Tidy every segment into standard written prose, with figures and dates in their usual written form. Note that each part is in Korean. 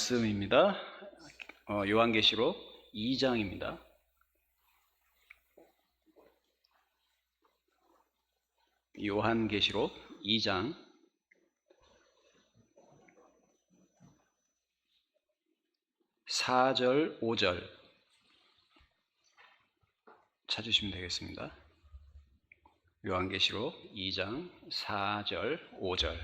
말씀입니다. 요한계시록 2장입니다. 요한계시록 2장 4절 5절 찾으시면 되겠습니다. 요한계시록 2장 4절 5절.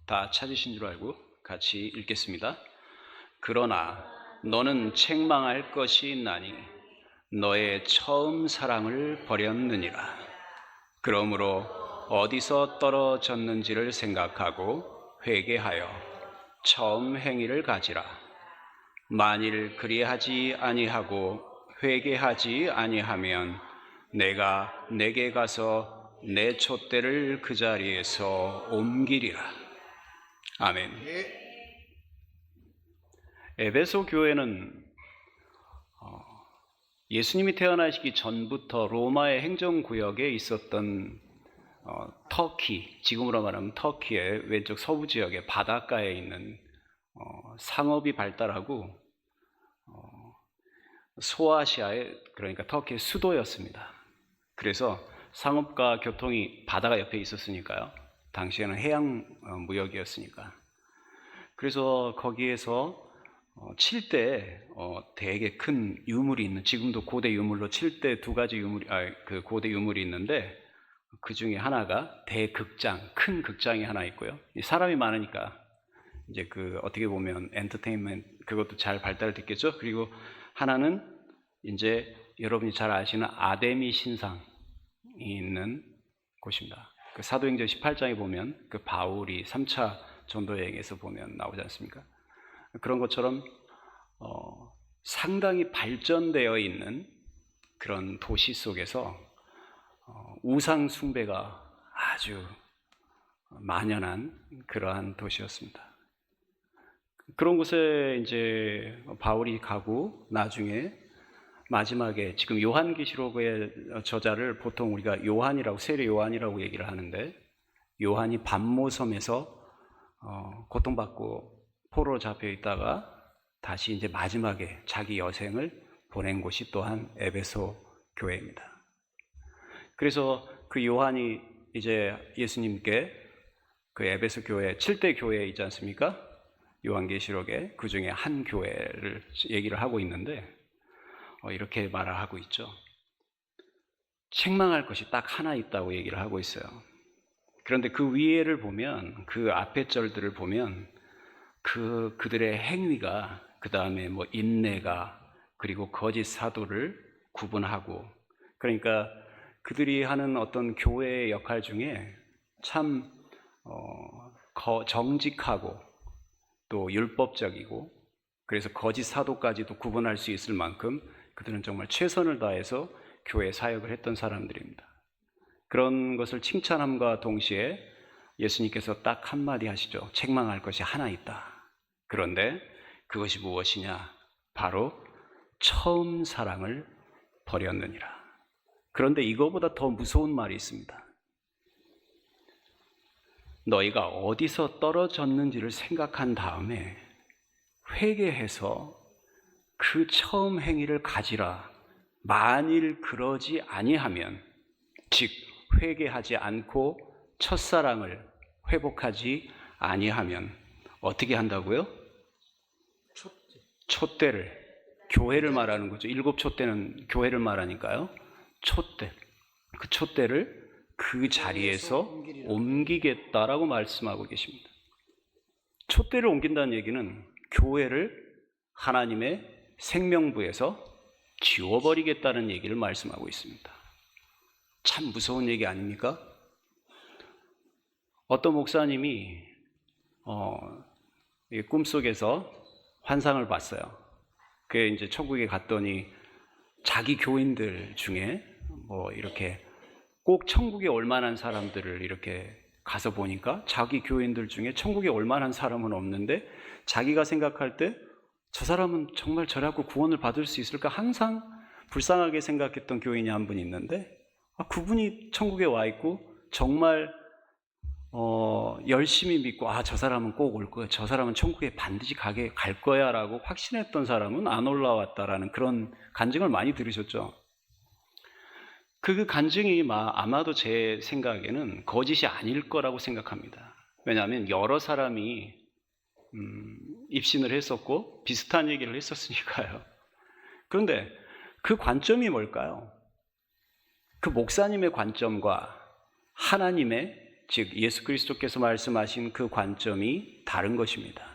다 찾으신 줄 알고 같이 읽겠습니다. 그러나 너는 책망할 것이 있나니 너의 처음 사랑을 버렸느니라. 그러므로 어디서 떨어졌는지를 생각하고 회개하여 처음 행위를 가지라. 만일 그리하지 아니하고 회개하지 아니하면 내가 내게 가서 내 촛대를 그 자리에서 옮기리라. 아멘. 에베소 교회는 예수님이 태어나시기 전부터 로마의 행정구역에 있었던 터키, 지금으로 말하면 터키의 왼쪽 서부 지역의 바닷가에 있는 상업이 발달하고 소아시아의, 그러니까 터키의 수도였습니다. 그래서 상업과 교통이 바다가 옆에 있었으니까요. 당시에는 해양 무역이었으니까. 그래서 거기에서 칠 때 되게 큰 유물이 있는, 지금도 고대 유물로 칠 때 두 가지 유물이, 그 고대 유물이 있는데 그 중에 하나가 대극장, 큰 극장이 하나 있고요. 사람이 많으니까 이제 그 어떻게 보면 엔터테인먼트 그것도 잘 발달됐겠죠. 그리고 하나는 이제 여러분이 잘 아시는 아데미 신상이 있는 곳입니다. 그 사도행전 18장에 보면 그 바울이 3차 전도 여행에서 보면 나오지 않습니까? 그런 것처럼 상당히 발전되어 있는 그런 도시 속에서 우상 숭배가 아주 만연한 그러한 도시였습니다. 그런 곳에 이제 바울이 가고 나중에 마지막에 지금 요한계시록의 저자를 보통 우리가 요한이라고, 세례 요한이라고 얘기를 하는데, 요한이 반모섬에서 고통받고 포로로 잡혀 있다가 다시 이제 마지막에 자기 여생을 보낸 곳이 또한 에베소 교회입니다. 그래서 그 요한이 이제 예수님께 그 에베소 교회 7대 교회 있지 않습니까? 요한계시록에 그 중에 한 교회를 얘기를 하고 있는데 이렇게 말을 하고 있죠. 책망할 것이 딱 하나 있다고 얘기를 하고 있어요. 그런데 그 위에를 보면, 그 앞에 절들을 보면 그들의 행위가, 그 다음에 뭐 인내가, 그리고 거짓 사도를 구분하고, 그러니까 그들이 하는 어떤 교회의 역할 중에 참 정직하고 또 율법적이고, 그래서 거짓 사도까지도 구분할 수 있을 만큼 그들은 정말 최선을 다해서 교회 사역을 했던 사람들입니다. 그런 것을 칭찬함과 동시에 예수님께서 딱 한마디 하시죠. 책망할 것이 하나 있다. 그런데 그것이 무엇이냐? 바로 처음 사랑을 버렸느니라. 그런데 이거보다 더 무서운 말이 있습니다. 너희가 어디서 떨어졌는지를 생각한 다음에 회개해서 그 처음 행위를 가지라. 만일 그러지 아니하면, 즉 회개하지 않고 첫사랑을 회복하지 아니하면 어떻게 한다고요? 촛대를, 교회를 말하는 거죠. 7 촛대는 교회를 말하니까요. 촛대, 그 촛대를 그 자리에서 옮기겠다라고 말씀하고 계십니다. 촛대를 옮긴다는 얘기는 교회를 하나님의 생명부에서 지워버리겠다는 얘기를 말씀하고 있습니다. 참 무서운 얘기 아닙니까? 어떤 목사님이 꿈속에서 환상을 봤어요. 그게 이제 천국에 갔더니 자기 교인들 중에 뭐 이렇게 꼭 천국에 올 만한 사람들을 이렇게 가서 보니까 자기 교인들 중에 천국에 올 만한 사람은 없는데, 자기가 생각할 때 저 사람은 정말 저라고 구원을 받을 수 있을까 항상 불쌍하게 생각했던 교인이 한 분 있는데 그분이 천국에 와 있고 정말 열심히 믿고 저 사람은 꼭 올 거야, 저 사람은 천국에 반드시 갈 거야 라고 확신했던 사람은 안 올라왔다라는 그런 간증을 많이 들으셨죠. 그 간증이 아마도 제 생각에는 거짓이 아닐 거라고 생각합니다. 왜냐하면 여러 사람이 입신을 했었고 비슷한 얘기를 했었으니까요. 그런데 그 관점이 뭘까요? 그 목사님의 관점과 하나님의, 즉 예수 그리스도께서 말씀하신 그 관점이 다른 것입니다.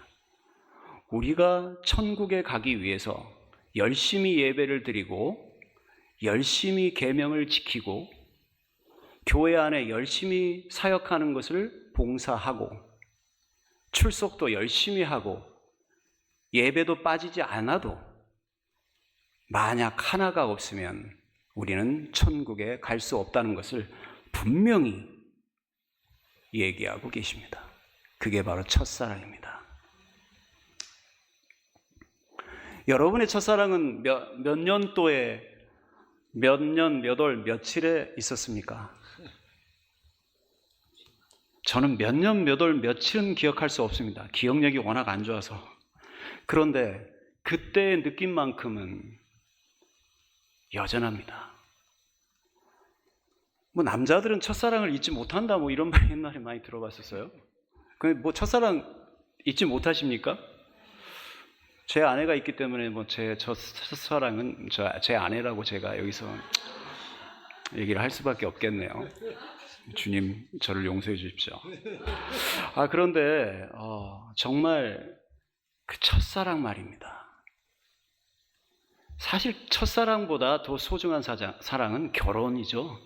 우리가 천국에 가기 위해서 열심히 예배를 드리고 열심히 계명을 지키고 교회 안에 열심히 사역하는 것을 봉사하고 출석도 열심히 하고 예배도 빠지지 않아도 만약 하나가 없으면 우리는 천국에 갈 수 없다는 것을 분명히 얘기하고 계십니다. 그게 바로 첫사랑입니다. 여러분의 첫사랑은 몇 년도에 몇 년, 몇 월, 며칠에 있었습니까? 저는 몇 년, 몇 월, 며칠은 기억할 수 없습니다. 기억력이 워낙 안 좋아서. 그런데 그때의 느낌만큼은 여전합니다. 남자들은 첫사랑을 잊지 못한다 이런 말 옛날에 많이 들어봤었어요. 첫사랑 잊지 못하십니까? 제 아내가 있기 때문에 제 첫사랑은 제 아내라고 제가 여기서 얘기를 할 수밖에 없겠네요. 주님 저를 용서해 주십시오. 그런데 정말 그 첫사랑 말입니다. 사실 첫사랑보다 더 소중한 사랑은 결혼이죠.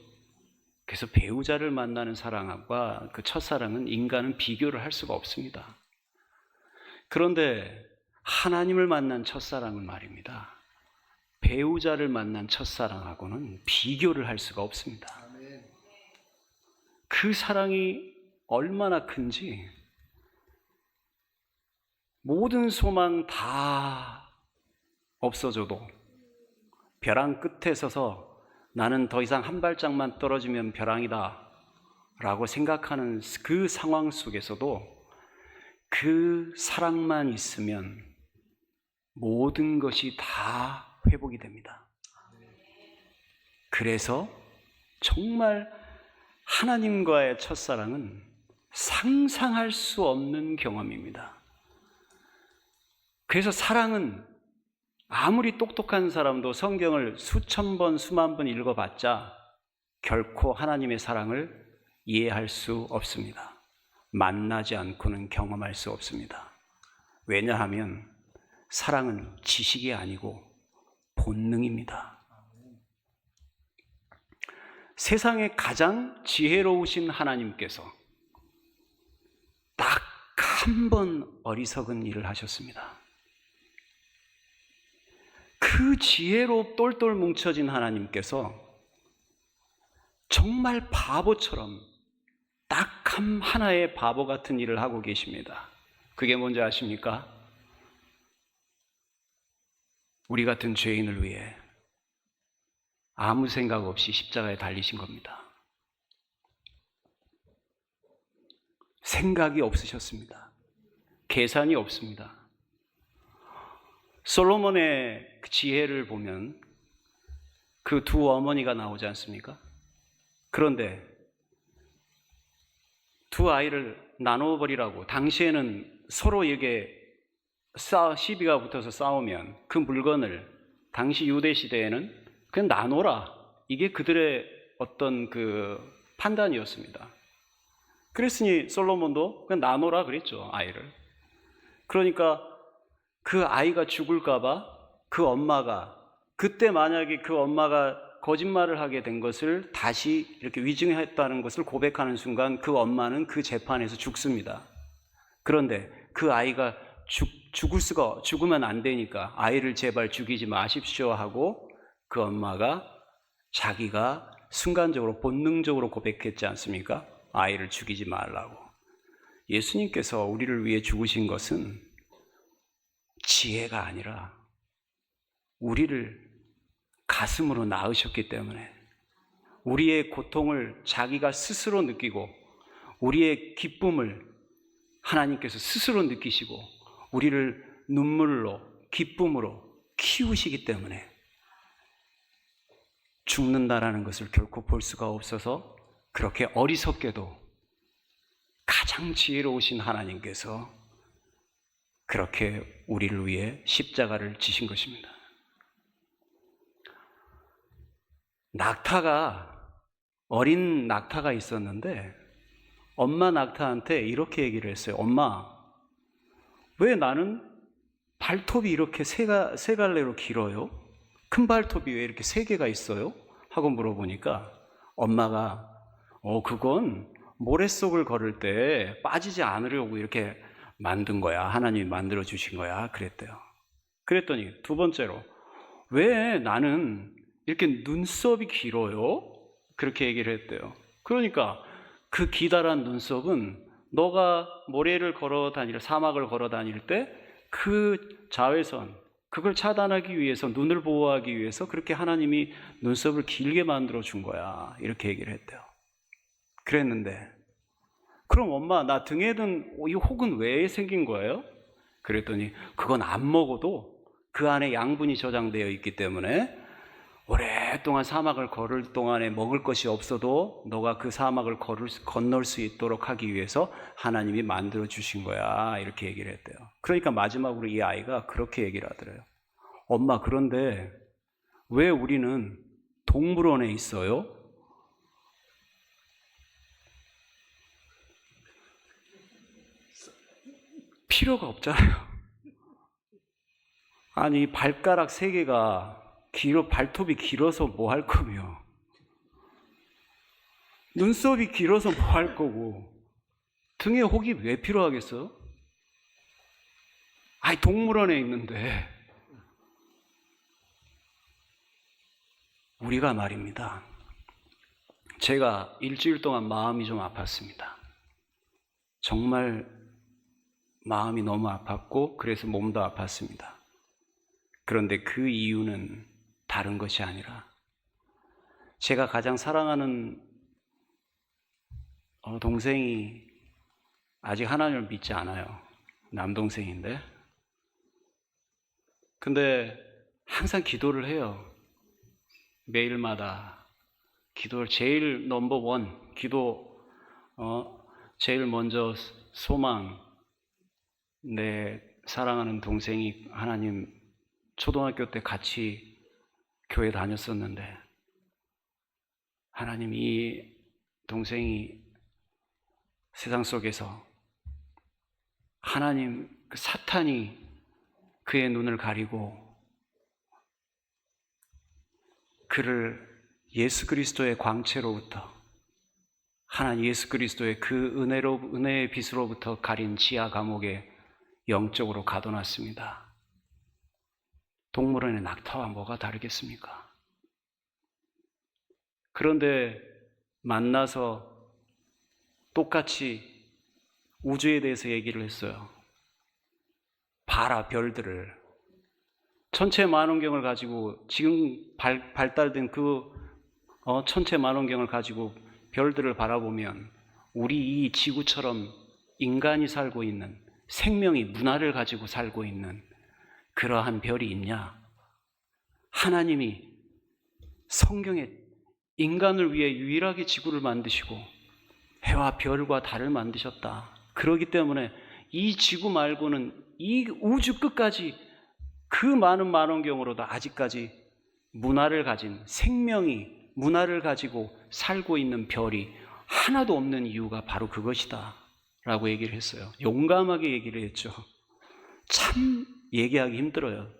그래서 배우자를 만나는 사랑과 그 첫사랑은 인간은 비교를 할 수가 없습니다. 그런데 하나님을 만난 첫사랑은 말입니다. 배우자를 만난 첫사랑하고는 비교를 할 수가 없습니다. 그 사랑이 얼마나 큰지 모든 소망 다 없어져도 벼랑 끝에 서서 나는 더 이상 한 발짝만 떨어지면 벼랑이다 라고 생각하는 그 상황 속에서도 그 사랑만 있으면 모든 것이 다 회복이 됩니다. 그래서 정말 하나님과의 첫사랑은 상상할 수 없는 경험입니다. 그래서 사랑은 아무리 똑똑한 사람도 성경을 수천 번, 수만 번 읽어봤자 결코 하나님의 사랑을 이해할 수 없습니다. 만나지 않고는 경험할 수 없습니다. 왜냐하면 사랑은 지식이 아니고 본능입니다. 세상에 가장 지혜로우신 하나님께서 딱 한 번 어리석은 일을 하셨습니다. 그 지혜로 똘똘 뭉쳐진 하나님께서 정말 바보처럼 딱 하나의 바보 같은 일을 하고 계십니다. 그게 뭔지 아십니까? 우리 같은 죄인을 위해 아무 생각 없이 십자가에 달리신 겁니다. 생각이 없으셨습니다. 계산이 없습니다. 솔로몬의 지혜를 보면 그 두 어머니가 나오지 않습니까? 그런데 두 아이를 나눠버리라고, 당시에는 서로에게 시비가 붙어서 싸우면 그 물건을 당시 유대 시대에는 그냥 나눠라, 이게 그들의 어떤 그 판단이었습니다. 그랬으니 솔로몬도 그냥 나눠라 그랬죠, 아이를. 그러니까 그 아이가 죽을까봐 그 엄마가, 그때 만약에 그 엄마가 거짓말을 하게 된 것을 다시 이렇게 위증했다는 것을 고백하는 순간 그 엄마는 그 재판에서 죽습니다. 그런데 그 아이가 죽으면 안 되니까 아이를 제발 죽이지 마십시오 하고 그 엄마가 자기가 순간적으로 본능적으로 고백했지 않습니까? 아이를 죽이지 말라고. 예수님께서 우리를 위해 죽으신 것은 지혜가 아니라 우리를 가슴으로 낳으셨기 때문에, 우리의 고통을 자기가 스스로 느끼고 우리의 기쁨을 하나님께서 스스로 느끼시고 우리를 눈물로 기쁨으로 키우시기 때문에 죽는다라는 것을 결코 볼 수가 없어서 그렇게 어리석게도 가장 지혜로우신 하나님께서 그렇게 우리를 위해 십자가를 지신 것입니다. 어린 낙타가 있었는데 엄마 낙타한테 이렇게 얘기를 했어요. 엄마, 왜 나는 발톱이 이렇게 세 갈래로 길어요? 큰 발톱이 왜 이렇게 3개가 있어요? 하고 물어보니까 엄마가 그건 모래속을 걸을 때 빠지지 않으려고 이렇게 만든 거야. 하나님이 만들어 주신 거야. 그랬대요. 그랬더니 두 번째로, 왜 나는 이렇게 눈썹이 길어요? 그렇게 얘기를 했대요. 그러니까 그 기다란 눈썹은 너가 모래를 걸어 다닐, 사막을 걸어 다닐 때 그 자외선, 그걸 차단하기 위해서, 눈을 보호하기 위해서 그렇게 하나님이 눈썹을 길게 만들어 준 거야. 이렇게 얘기를 했대요. 그랬는데, 그럼 엄마, 나 등에 든 이 혹은 왜 생긴 거예요? 그랬더니 그건 안 먹어도 그 안에 양분이 저장되어 있기 때문에 오랫동안 사막을 걸을 동안에 먹을 것이 없어도 너가 그 사막을 건널 수 있도록 하기 위해서 하나님이 만들어 주신 거야. 이렇게 얘기를 했대요. 그러니까 마지막으로 이 아이가 그렇게 얘기를 하더래요. 엄마, 그런데 왜 우리는 동물원에 있어요? 필요가 없잖아요. 아니, 발가락 3개가 발톱이 길어서 뭐 할 거며, 눈썹이 길어서 뭐 할 거고, 등에 혹이 왜 필요하겠어? 아니, 동물원에 있는데. 우리가 말입니다. 제가 일주일 동안 마음이 좀 아팠습니다. 정말 마음이 너무 아팠고 그래서 몸도 아팠습니다. 그런데 그 이유는 다른 것이 아니라 제가 가장 사랑하는 동생이 아직 하나님을 믿지 않아요. 남동생인데. 근데 항상 기도를 해요. 매일마다 기도를 제일 넘버원, 제일 먼저 소망, 내 사랑하는 동생이 하나님 초등학교 때 같이 교회 다녔었는데 하나님 이 동생이 세상 속에서 하나님 사탄이 그의 눈을 가리고 그를 예수 그리스도의 광채로부터 하나님 예수 그리스도의 그 은혜의 빛으로부터 가린 지하 감옥에 영적으로 가둬놨습니다. 동물원의 낙타와 뭐가 다르겠습니까? 그런데 만나서 똑같이 우주에 대해서 얘기를 했어요. 봐라, 별들을. 천체만원경을 가지고 지금 발달된 그 천체만원경을 가지고 별들을 바라보면 우리 이 지구처럼 인간이 살고 있는 생명이 문화를 가지고 살고 있는 그러한 별이 있냐? 하나님이 성경에 인간을 위해 유일하게 지구를 만드시고 해와 별과 달을 만드셨다. 그렇기 때문에 이 지구 말고는 이 우주 끝까지 그 많은 만원경으로도 아직까지 문화를 가진 생명이 문화를 가지고 살고 있는 별이 하나도 없는 이유가 바로 그것이다 라고 얘기를 했어요. 용감하게 얘기를 했죠. 참 얘기하기 힘들어요.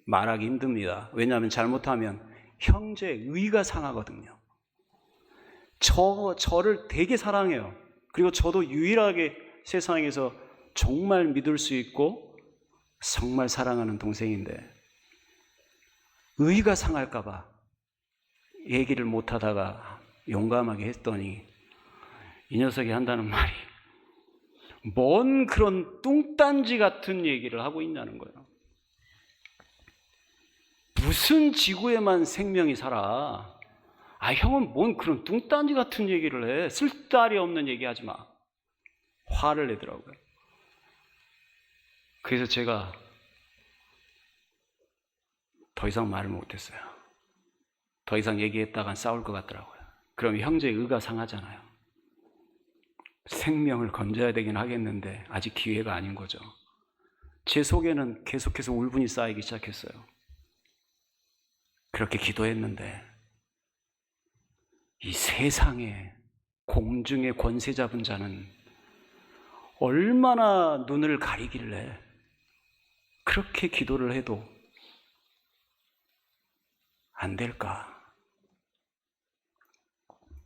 말하기 힘듭니다. 왜냐하면 잘못하면 형제의가 상하거든요. 저를 되게 사랑해요. 그리고 저도 유일하게 세상에서 정말 믿을 수 있고 정말 사랑하는 동생인데 의가 상할까 봐 얘기를 못하다가 용감하게 했더니 이 녀석이 한다는 말이 뭔 그런 뚱딴지 같은 얘기를 하고 있냐는 거예요. 무슨 지구에만 생명이 살아? 형은 뭔 그런 뚱딴지 같은 얘기를 해. 쓸데리 없는 얘기 하지 마. 화를 내더라고요. 그래서 제가 더 이상 말을 못했어요. 더 이상 얘기했다간 싸울 것 같더라고요. 그럼 형제의 의가 상하잖아요. 생명을 건져야 되긴 하겠는데 아직 기회가 아닌 거죠. 제 속에는 계속해서 울분이 쌓이기 시작했어요. 그렇게 기도했는데 이 세상에 공중의 권세 잡은 자는 얼마나 눈을 가리길래 그렇게 기도를 해도 안 될까?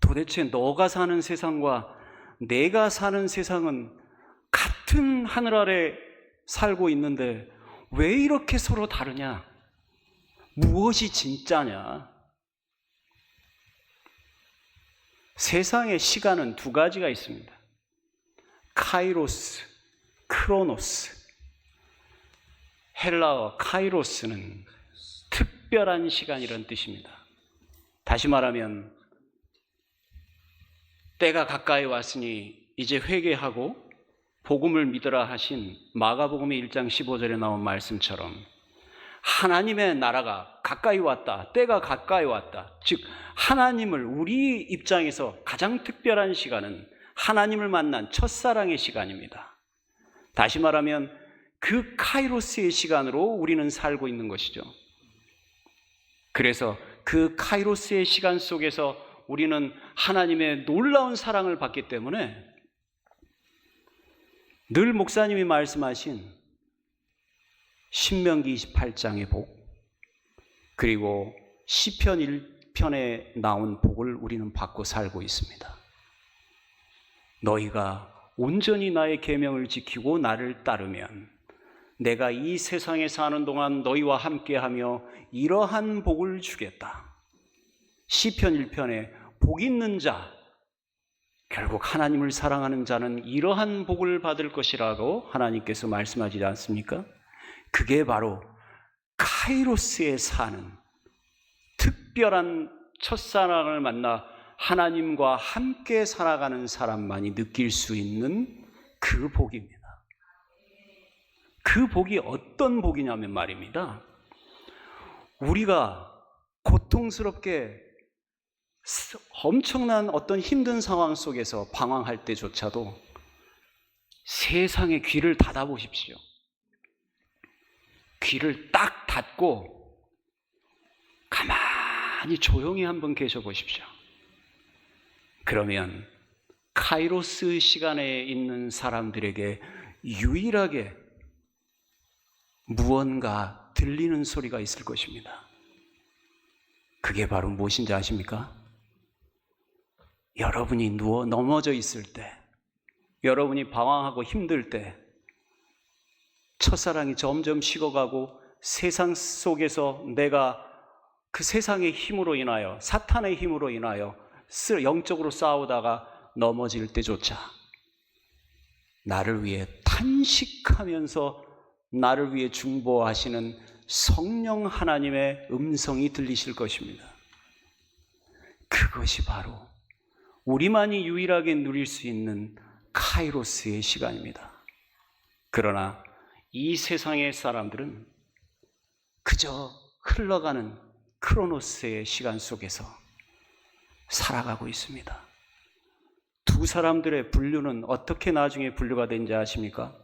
도대체 너가 사는 세상과 내가 사는 세상은 같은 하늘 아래 살고 있는데 왜 이렇게 서로 다르냐? 무엇이 진짜냐? 세상의 시간은 두 가지가 있습니다. 카이로스, 크로노스. 헬라어 카이로스는 특별한 시간이라는 뜻입니다. 다시 말하면 때가 가까이 왔으니 이제 회개하고 복음을 믿으라 하신 마가복음의 1장 15절에 나온 말씀처럼 하나님의 나라가 가까이 왔다. 때가 가까이 왔다. 즉 하나님을 우리 입장에서 가장 특별한 시간은 하나님을 만난 첫사랑의 시간입니다. 다시 말하면 그 카이로스의 시간으로 우리는 살고 있는 것이죠. 그래서 그 카이로스의 시간 속에서 우리는 하나님의 놀라운 사랑을 받기 때문에 늘 목사님이 말씀하신 신명기 28장의 복, 그리고 시편 1편에 나온 복을 우리는 받고 살고 있습니다. 너희가 온전히 나의 계명을 지키고 나를 따르면 내가 이 세상에 사는 동안 너희와 함께하며 이러한 복을 주겠다. 시편 1편에 복 있는 자, 결국 하나님을 사랑하는 자는 이러한 복을 받을 것이라고 하나님께서 말씀하지 않습니까? 그게 바로 카이로스에 사는 특별한 첫사랑을 만나 하나님과 함께 살아가는 사람만이 느낄 수 있는 그 복입니다. 그 복이 어떤 복이냐면 말입니다. 우리가 고통스럽게 엄청난 어떤 힘든 상황 속에서 방황할 때조차도 세상의 귀를 닫아보십시오. 귀를 딱 닫고 가만히 조용히 한번 계셔 보십시오. 그러면 카이로스 시간에 있는 사람들에게 유일하게 무언가 들리는 소리가 있을 것입니다. 그게 바로 무엇인지 아십니까? 여러분이 넘어져 있을 때, 여러분이 방황하고 힘들 때, 첫사랑이 점점 식어가고 세상 속에서 내가 그 세상의 힘으로 인하여, 사탄의 힘으로 인하여 영적으로 싸우다가 넘어질 때조차 나를 위해 탄식하면서 나를 위해 중보하시는 성령 하나님의 음성이 들리실 것입니다. 그것이 바로 우리만이 유일하게 누릴 수 있는 카이로스의 시간입니다. 그러나 이 세상의 사람들은 그저 흘러가는 크로노스의 시간 속에서 살아가고 있습니다. 두 사람들의 분류는 어떻게 나중에 분류가 된지 아십니까?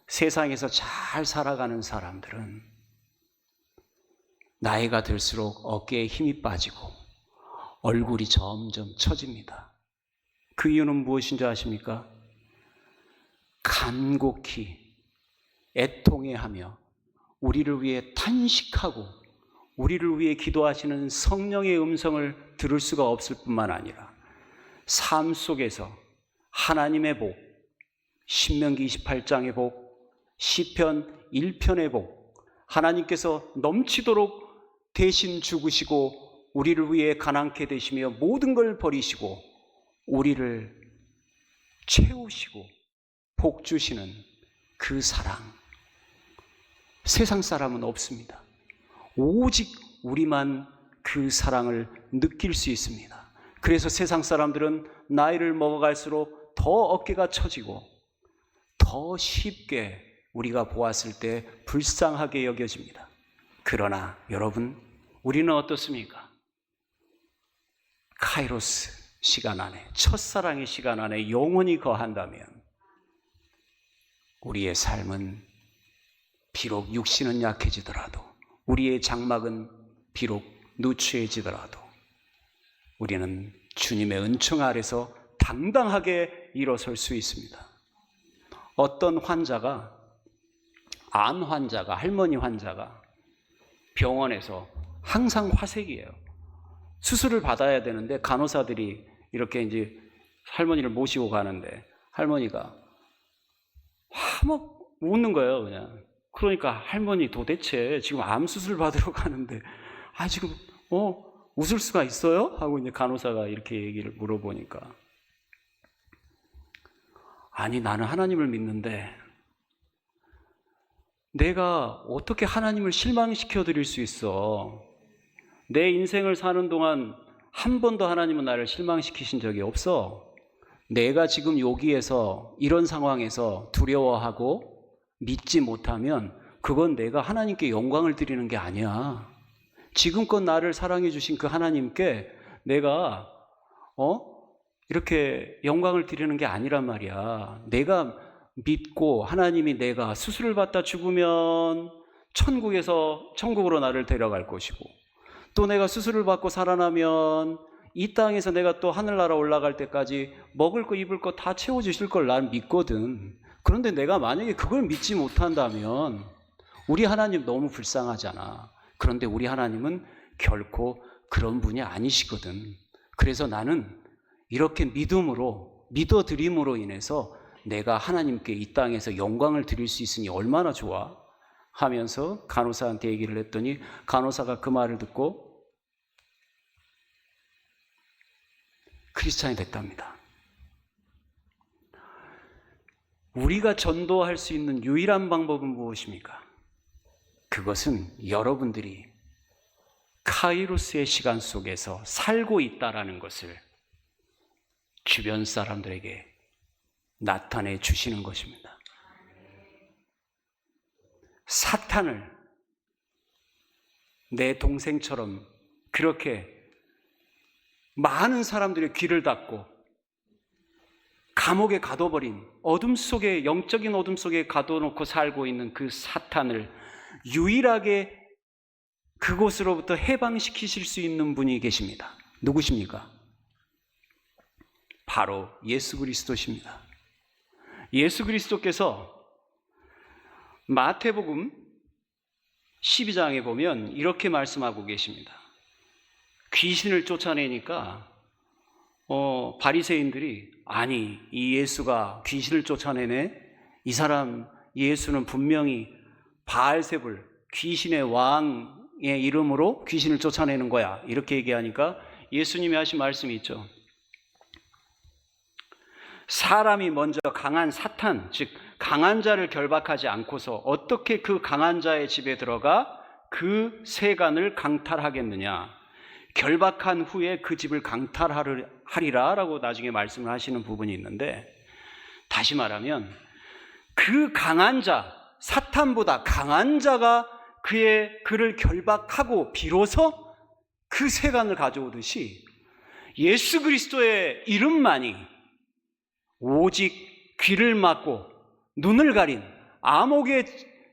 세상에서 잘 살아가는 사람들은 나이가 들수록 어깨에 힘이 빠지고 얼굴이 점점 처집니다. 그 이유는 무엇인지 아십니까? 간곡히 애통해하며 우리를 위해 탄식하고 우리를 위해 기도하시는 성령의 음성을 들을 수가 없을 뿐만 아니라 삶 속에서 하나님의 복, 신명기 28장의 복, 시편 1편의 복, 하나님께서 넘치도록 대신 죽으시고 우리를 위해 가난케 되시며 모든 걸 버리시고 우리를 채우시고 복 주시는 그 사랑, 세상 사람은 없습니다. 오직 우리만 그 사랑을 느낄 수 있습니다. 그래서 세상 사람들은 나이를 먹어갈수록 더 어깨가 처지고 더 쉽게 우리가 보았을 때 불쌍하게 여겨집니다. 그러나 여러분, 우리는 어떻습니까? 카이로스 시간 안에, 첫사랑의 시간 안에 영원히 거한다면 우리의 삶은 비록 육신은 약해지더라도, 우리의 장막은 비록 누추해지더라도 우리는 주님의 은총 아래서 당당하게 일어설 수 있습니다. 어떤 환자가, 암 환자가, 할머니 환자가 병원에서 항상 화색이에요. 수술을 받아야 되는데 간호사들이 이렇게 이제 할머니를 모시고 가는데 할머니가 막 웃는 거예요, 그냥. 그러니까 할머니 도대체 지금 암 수술 받으러 가는데 지금 웃을 수가 있어요? 하고 이제 간호사가 이렇게 얘기를 물어보니까, 아니 나는 하나님을 믿는데 내가 어떻게 하나님을 실망시켜 드릴 수 있어? 내 인생을 사는 동안 한 번도 하나님은 나를 실망시키신 적이 없어. 내가 지금 여기에서 이런 상황에서 두려워하고 믿지 못하면 그건 내가 하나님께 영광을 드리는 게 아니야. 지금껏 나를 사랑해 주신 그 하나님께 내가 이렇게 영광을 드리는 게 아니란 말이야. 내가 믿고 하나님이 내가 수술을 받다 죽으면 천국으로 나를 데려갈 것이고, 또 내가 수술을 받고 살아나면 이 땅에서 내가 또 하늘나라 올라갈 때까지 먹을 거 입을 거 다 채워주실 걸 난 믿거든. 그런데 내가 만약에 그걸 믿지 못한다면 우리 하나님 너무 불쌍하잖아. 그런데 우리 하나님은 결코 그런 분이 아니시거든. 그래서 나는 이렇게 믿어드림으로 인해서 내가 하나님께 이 땅에서 영광을 드릴 수 있으니 얼마나 좋아 하면서 간호사한테 얘기를 했더니 간호사가 그 말을 듣고 크리스찬이 됐답니다. 우리가 전도할 수 있는 유일한 방법은 무엇입니까? 그것은 여러분들이 카이로스의 시간 속에서 살고 있다라는 것을 주변 사람들에게 나타내 주시는 것입니다. 사탄을 내 동생처럼 그렇게 많은 사람들의 귀를 닫고 감옥에 가둬버린 영적인 어둠 속에 가둬놓고 살고 있는 그 사탄을 유일하게 그곳으로부터 해방시키실 수 있는 분이 계십니다. 누구십니까? 바로 예수 그리스도십니다. 예수 그리스도께서 마태복음 12장에 보면 이렇게 말씀하고 계십니다. 귀신을 쫓아내니까 바리새인들이 아니 이 예수가 귀신을 쫓아내네? 이 사람 예수는 분명히 바알세불 귀신의 왕의 이름으로 귀신을 쫓아내는 거야, 이렇게 얘기하니까 예수님이 하신 말씀이 있죠. 사람이 먼저 강한 사탄, 즉 강한 자를 결박하지 않고서 어떻게 그 강한 자의 집에 들어가 그 세간을 강탈하겠느냐. 결박한 후에 그 집을 강탈하리라 라고 나중에 말씀을 하시는 부분이 있는데, 다시 말하면 그 강한 자, 사탄보다 강한 자가 그를 결박하고 비로소 그 세간을 가져오듯이 예수 그리스도의 이름만이 오직 귀를 막고 눈을 가린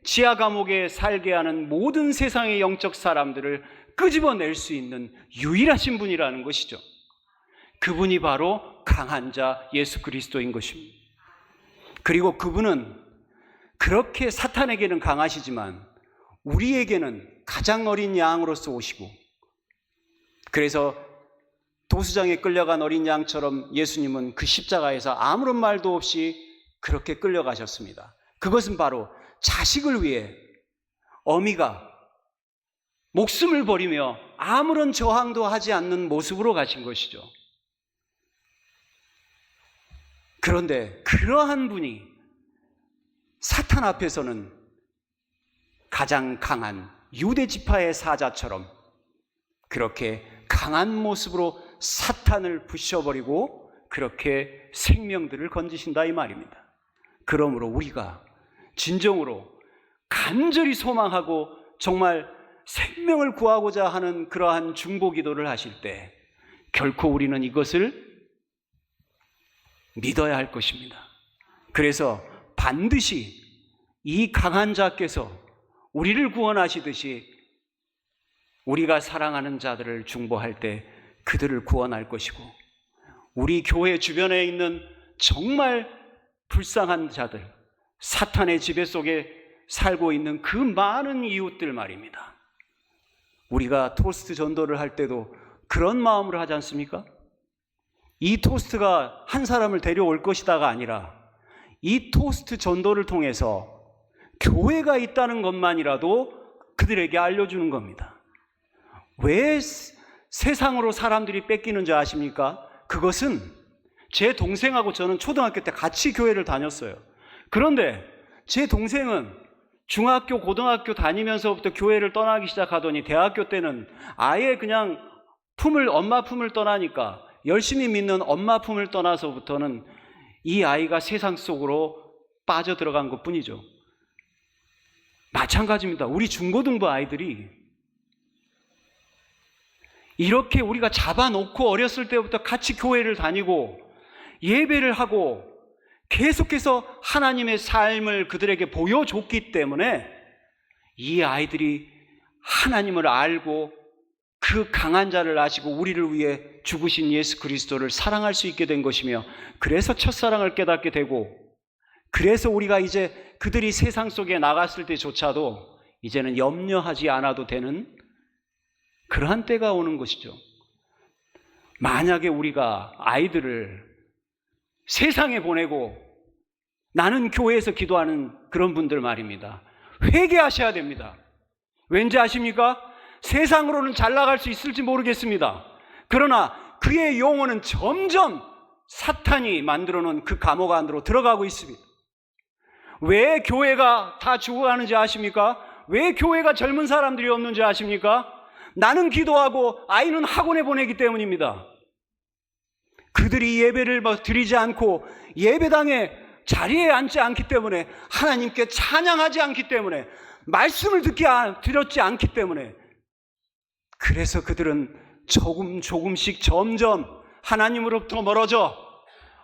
지하 감옥에 살게 하는 모든 세상의 영적 사람들을 끄집어낼 수 있는 유일하신 분이라는 것이죠. 그분이 바로 강한 자 예수 그리스도인 것입니다. 그리고 그분은 그렇게 사탄에게는 강하시지만 우리에게는 가장 어린 양으로서 오시고, 그래서 도수장에 끌려간 어린 양처럼 예수님은 그 십자가에서 아무런 말도 없이 그렇게 끌려가셨습니다. 그것은 바로 자식을 위해 어미가 목숨을 버리며 아무런 저항도 하지 않는 모습으로 가신 것이죠. 그런데 그러한 분이 사탄 앞에서는 가장 강한 유대 지파의 사자처럼 그렇게 강한 모습으로 사탄을 부셔버리고 그렇게 생명들을 건지신다 이 말입니다. 그러므로 우리가 진정으로 간절히 소망하고 정말 생명을 구하고자 하는 그러한 중보기도를 하실 때 결코 우리는 이것을 믿어야 할 것입니다. 그래서 반드시 이 강한 자께서 우리를 구원하시듯이 우리가 사랑하는 자들을 중보할 때 그들을 구원할 것이고, 우리 교회 주변에 있는 정말 불쌍한 자들, 사탄의 지배 속에 살고 있는 그 많은 이웃들 말입니다. 우리가 토스트 전도를 할 때도 그런 마음으로 하지 않습니까? 이 토스트가 한 사람을 데려올 것이다가 아니라 이 토스트 전도를 통해서 교회가 있다는 것만이라도 그들에게 알려주는 겁니다. 왜 세상으로 사람들이 뺏기는 줄 아십니까? 그것은 제 동생하고 저는 초등학교 때 같이 교회를 다녔어요. 그런데 제 동생은 중학교, 고등학교 다니면서부터 교회를 떠나기 시작하더니 대학교 때는 아예 그냥 엄마 품을 떠나니까 열심히 믿는 엄마 품을 떠나서부터는 이 아이가 세상 속으로 빠져들어간 것 뿐이죠. 마찬가지입니다. 우리 중고등부 아이들이 이렇게 우리가 잡아놓고 어렸을 때부터 같이 교회를 다니고 예배를 하고 계속해서 하나님의 삶을 그들에게 보여줬기 때문에 이 아이들이 하나님을 알고 그 강한 자를 아시고 우리를 위해 죽으신 예수 그리스도를 사랑할 수 있게 된 것이며, 그래서 첫사랑을 깨닫게 되고, 그래서 우리가 이제 그들이 세상 속에 나갔을 때조차도 이제는 염려하지 않아도 되는 그러한 때가 오는 것이죠. 만약에 우리가 아이들을 세상에 보내고 나는 교회에서 기도하는 그런 분들 말입니다. 회개하셔야 됩니다. 왠지 아십니까? 세상으로는 잘 나갈 수 있을지 모르겠습니다. 그러나 그의 영혼은 점점 사탄이 만들어 놓은 그 감옥 안으로 들어가고 있습니다. 왜 교회가 다 죽어가는지 아십니까? 왜 교회가 젊은 사람들이 없는지 아십니까? 나는 기도하고 아이는 학원에 보내기 때문입니다. 그들이 예배를 드리지 않고 예배당에 자리에 앉지 않기 때문에, 하나님께 찬양하지 않기 때문에, 말씀을 들었지 않기 때문에, 그래서 그들은 조금씩 점점 하나님으로부터 멀어져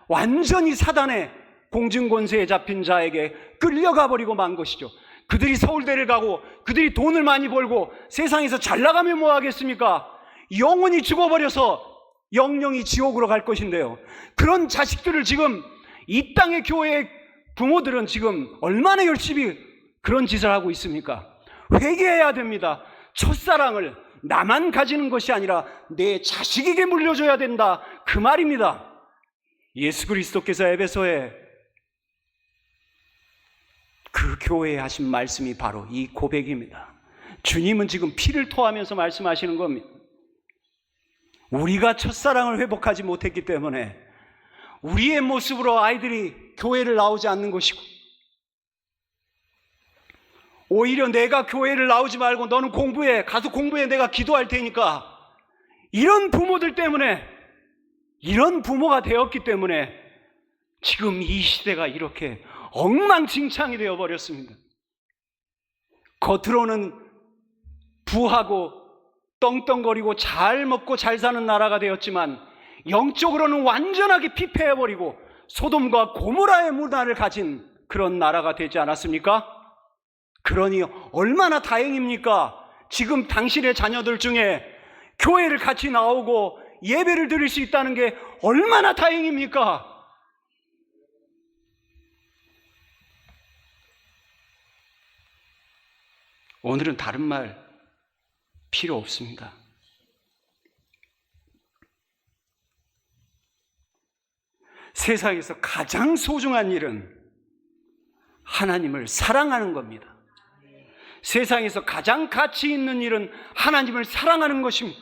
완전히 사단의 공중권세에 잡힌 자에게 끌려가 버리고 만 것이죠. 그들이 서울대를 가고 그들이 돈을 많이 벌고 세상에서 잘 나가면 뭐 하겠습니까? 영혼이 죽어버려서 영영이 지옥으로 갈 것인데요. 그런 자식들을 지금 이 땅의 교회의 부모들은 지금 얼마나 열심히 그런 짓을 하고 있습니까? 회개해야 됩니다. 첫사랑을 나만 가지는 것이 아니라 내 자식에게 물려줘야 된다, 그 말입니다. 예수 그리스도께서 에베소에 그 교회에 하신 말씀이 바로 이 고백입니다. 주님은 지금 피를 토하면서 말씀하시는 겁니다. 우리가 첫사랑을 회복하지 못했기 때문에 우리의 모습으로 아이들이 교회를 나오지 않는 것이고, 오히려 내가 교회를 나오지 말고 너는 공부해, 가서 공부해, 내가 기도할 테니까, 이런 부모들 때문에, 이런 부모가 되었기 때문에 지금 이 시대가 이렇게 엉망진창이 되어버렸습니다. 겉으로는 부하고 떵떵거리고 잘 먹고 잘 사는 나라가 되었지만 영적으로는 완전하게 피폐해버리고 소돔과 고모라의 문화를 가진 그런 나라가 되지 않았습니까? 그러니 얼마나 다행입니까? 지금 당신의 자녀들 중에 교회를 같이 나오고 예배를 드릴 수 있다는 게 얼마나 다행입니까? 오늘은 다른 말 필요 없습니다. 세상에서 가장 소중한 일은 하나님을 사랑하는 겁니다. 세상에서 가장 가치 있는 일은 하나님을 사랑하는 것입니다.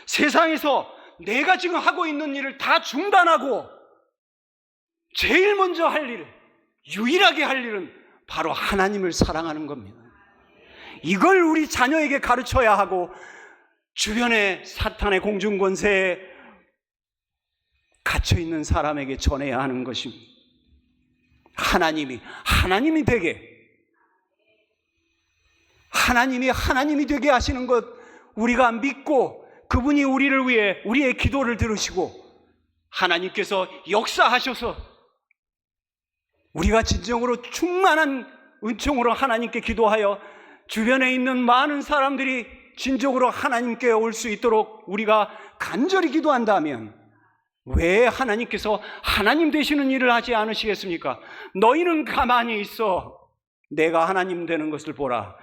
세상에서 내가 지금 하고 있는 일을 다 중단하고 제일 먼저 할 일, 유일하게 할 일은 바로 하나님을 사랑하는 겁니다. 이걸 우리 자녀에게 가르쳐야 하고 주변에 사탄의 공중권세에 갇혀있는 사람에게 전해야 하는 것입니다. 하나님이 되게 하시는 것 우리가 믿고 그분이 우리를 위해 우리의 기도를 들으시고 하나님께서 역사하셔서 우리가 진정으로 충만한 은총으로 하나님께 기도하여 주변에 있는 많은 사람들이 진정으로 하나님께 올 수 있도록 우리가 간절히 기도한다면 왜 하나님께서 하나님 되시는 일을 하지 않으시겠습니까? 너희는 가만히 있어 내가 하나님 되는 것을 보라,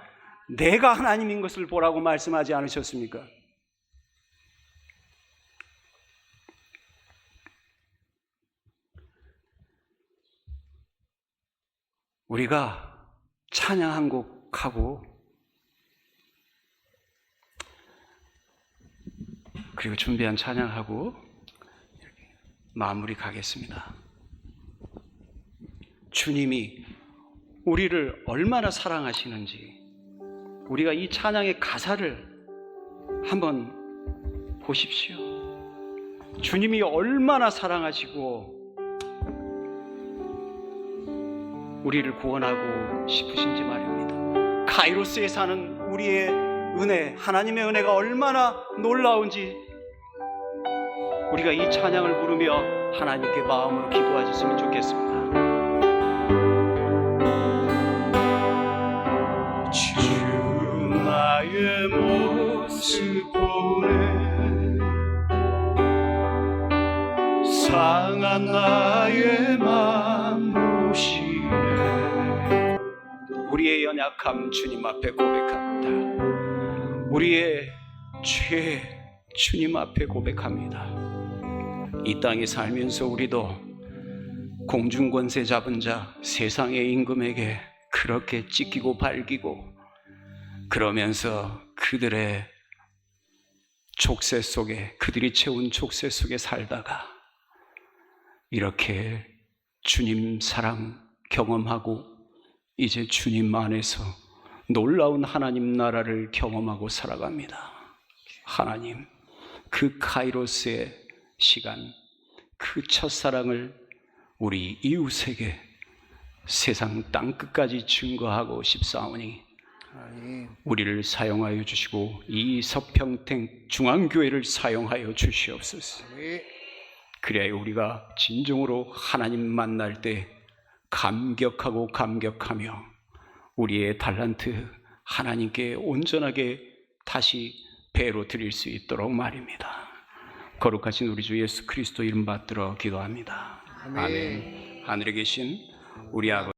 내가 하나님인 것을 보라고 말씀하지 않으셨습니까? 우리가 찬양 한 곡 하고 그리고 준비한 찬양하고 마무리 가겠습니다. 주님이 우리를 얼마나 사랑하시는지 우리가 이 찬양의 가사를 한번 보십시오. 주님이 얼마나 사랑하시고 우리를 구원하고 싶으신지 말입니다. 카이로스에 사는 우리의 은혜, 하나님의 은혜가 얼마나 놀라운지 우리가 이 찬양을 부르며 하나님께 마음으로 기도하셨으면 좋겠습니다. 주 나의 모습 보네 상한 나의 맘 보시네 우리의 연약함 주님 앞에 고백합니다. 우리의 죄 주님 앞에 고백합니다. 이 땅에 살면서 우리도 공중권세 잡은 자 세상의 임금에게 그렇게 찢기고 발기고 그러면서 그들의 족쇄 속에 그들이 채운 족쇄 속에 살다가 이렇게 주님 사랑 경험하고 이제 주님 안에서 놀라운 하나님 나라를 경험하고 살아갑니다. 하나님, 그 카이로스의 시간, 그 첫사랑을 우리 이웃에게 세상 땅끝까지 증거하고 싶사오니 우리를 사용하여 주시고 이 서평택 중앙교회를 사용하여 주시옵소서. 그래야 우리가 진정으로 하나님 만날 때 감격하고 감격하며 우리의 달란트 하나님께 온전하게 다시 배로 드릴 수 있도록 말입니다. 거룩하신 우리 주 예수 그리스도 이름 받들어 기도합니다. 아멘. 하늘에 계신 우리 아버지